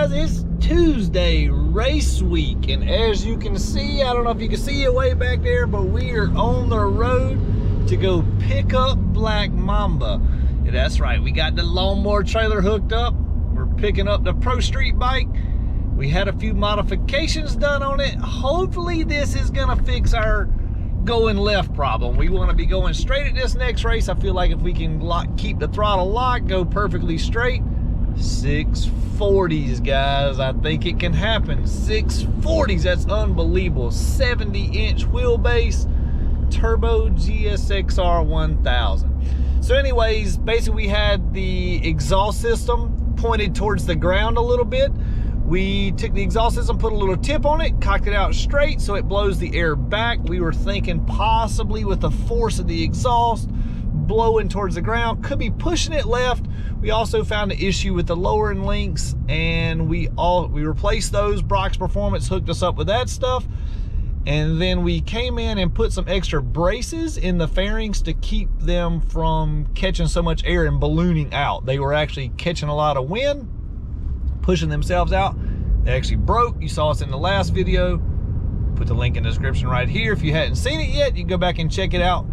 guys, it's Tuesday, race week, and as you can see, I don't know if you can see it way back there, but we are on the road to go pick up Black Mamba. Yeah, that's right, we got the lawnmower trailer hooked up. We're picking up the Pro Street bike. We had a few modifications done on it. Hopefully this is gonna fix our going left problem. We want to be going straight at this next race. I feel like if we can keep the throttle locked, go perfectly straight, 640s, guys. I think it can happen. 640s, that's unbelievable. 70-inch wheelbase, turbo GSXR 1000. So anyways, basically we had the exhaust system pointed towards the ground a little bit. We took the exhaust system, put a little tip on it, cocked it out straight so it blows the air back. We were thinking possibly with the force of the exhaust blowing towards the ground, could be pushing it left. We also found an issue with the lowering links, and we replaced those. Brock's Performance hooked us up with that stuff. And then we came in and put some extra braces in the fairings to keep them from catching so much air and ballooning out. They were actually catching a lot of wind, pushing themselves out. They actually broke. You saw us in the last video. Put the link in the description right here. If you hadn't seen it yet, you can go back and check it out.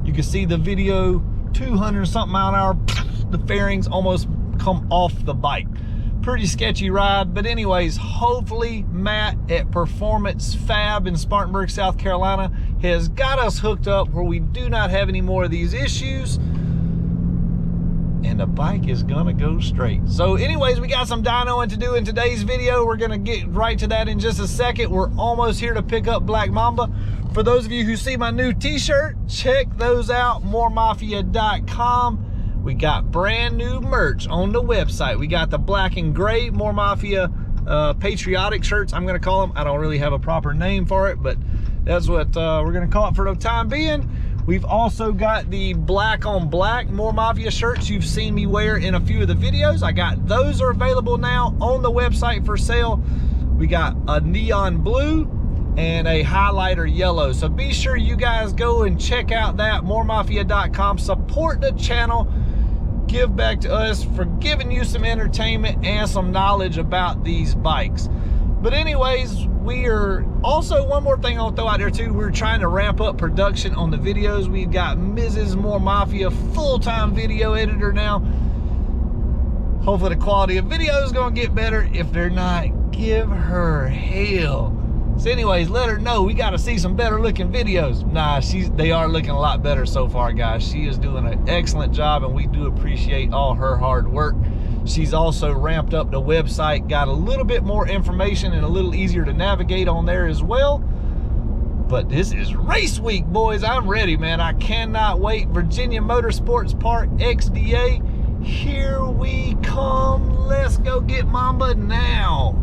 You can see the video, 200 something mile an hour, the fairings almost come off the bike. Pretty sketchy ride, but anyways, hopefully Matt at Performance Fab in Spartanburg, South Carolina has got us hooked up where we do not have any more of these issues, and the bike is gonna go straight. So anyways, we got some dynoing to do in today's video. We're gonna get right to that in just a second. We're almost here to pick up Black Mamba. For those of you who see my new t-shirt, check those out, moremafia.com. We got brand new merch on the website. We got the black and gray More Mafia patriotic shirts, I'm gonna call them. I don't really have a proper name for it, but that's what we're gonna call it for the time being. We've also got the black on black More Mafia shirts you've seen me wear in a few of the videos. I got those are available now on the website for sale. We got a neon blue and a highlighter yellow. So be sure you guys go and check out that, moremafia.com. Support the channel. Give back to us for giving you some entertainment and some knowledge about these bikes. But anyways, we are also, one more thing I'll throw out there too, we're trying to ramp up production on the videos. We've got Mrs. More Mafia, full-time video editor now. Hopefully the quality of video is gonna get better. If they're not, give her hell. So anyways, let her know we gotta see some better looking videos. Nah, they are looking a lot better so far, guys. She is doing an excellent job, and we do appreciate all her hard work. She's also ramped up the website, got a little bit more information and a little easier to navigate on there as well. But this is race week, boys. I'm ready, man. I cannot wait. Virginia Motorsports Park XDA, here we come. Let's go get Mamba now.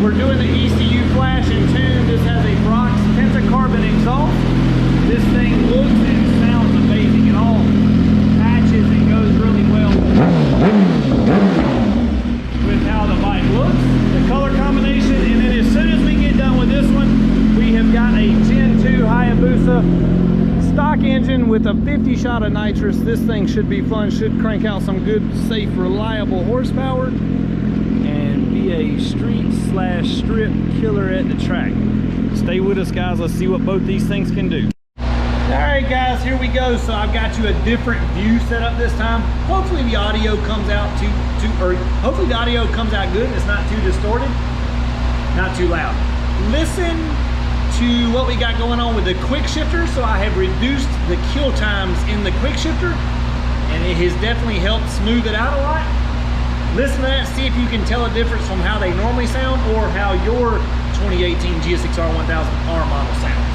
We're doing the ECU Flash and Tune. This has a Brock's carbon exhaust. This thing looks and sounds amazing. It all patches and goes really well with how the bike looks, the color combination. And then as soon as we get done with this one, we have got a Gen 2 Hayabusa stock engine with a 50 shot of nitrous. This thing should be fun, should crank out some good, safe, reliable horsepower and be a street/strip killer at the track. Stay with us, guys. Let's see what both these things can do. All right, guys, here we go. So I've got you a different view set up this time. Hopefully the audio comes out hopefully the audio comes out good. It's not too distorted, not too loud. Listen to what we got going on with the quick shifter. So I have reduced the kill times in the quick shifter, and it has definitely helped smooth it out a lot. Listen to that, see if you can tell a difference from how they normally sound or how your 2018 GSXR 1000R model sounds.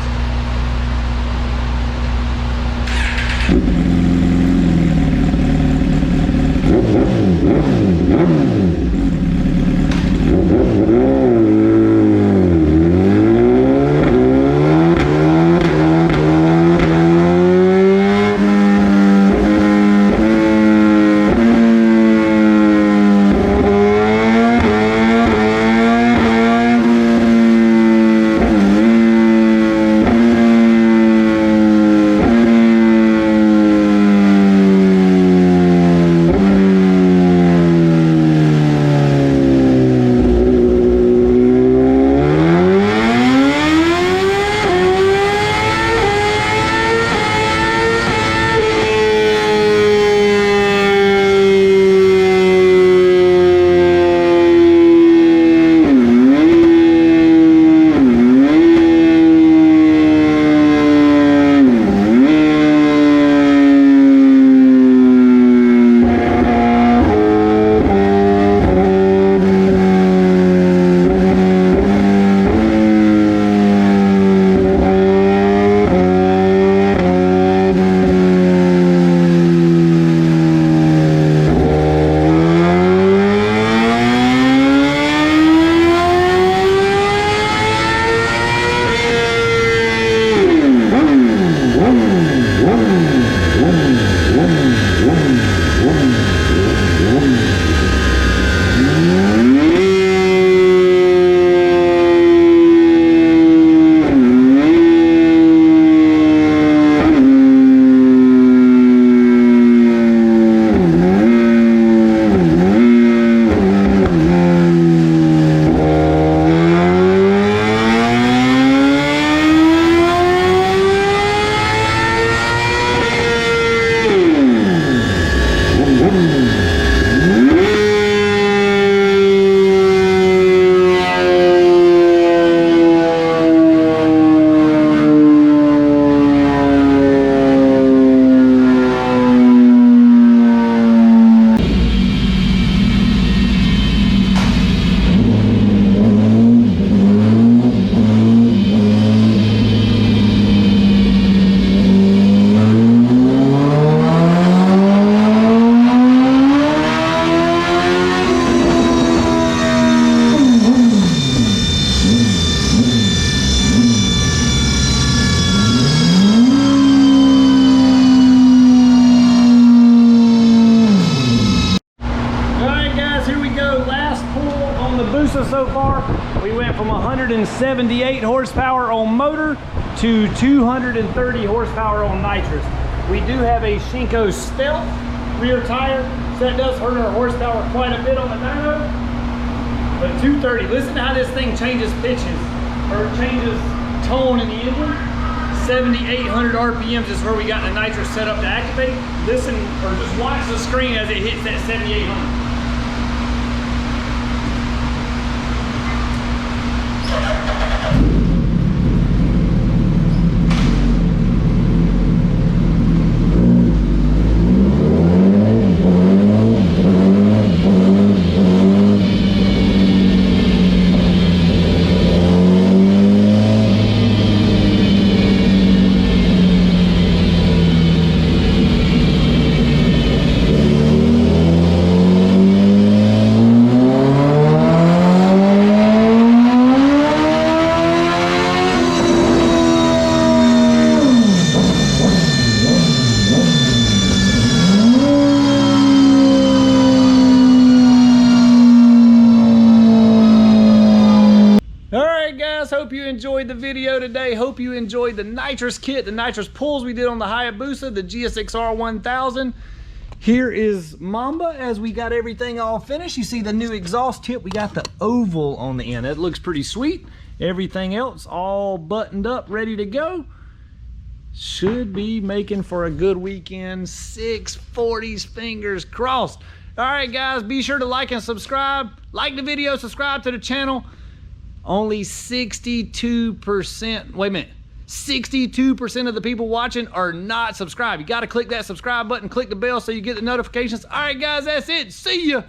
Hayabusa so far. We went from 178 horsepower on motor to 230 horsepower on nitrous. We do have a Shinko Stealth rear tire, so that does hurt our horsepower quite a bit on the dyno. But 230, listen to how this thing changes pitches, or changes tone in the engine. 7,800 RPMs is where we got the nitrous set up to activate. Listen, or just watch the screen as it hits that 7,800. Hope you enjoyed the video today. Hope you enjoyed the nitrous kit, the nitrous pulls we did on the Hayabusa, the GSXR 1000. Here is Mamba as we got everything all finished. You see the new exhaust tip, we got the oval on the end. That looks pretty sweet. Everything else all buttoned up, ready to go. Should be making for a good weekend. 640s, fingers crossed. All right, guys, be sure to like and subscribe. Like the video, subscribe to the channel. Only 62%, wait a minute, 62% of the people watching are not subscribed. You got to click that subscribe button, click the bell so you get the notifications. All right, guys, that's it. See ya.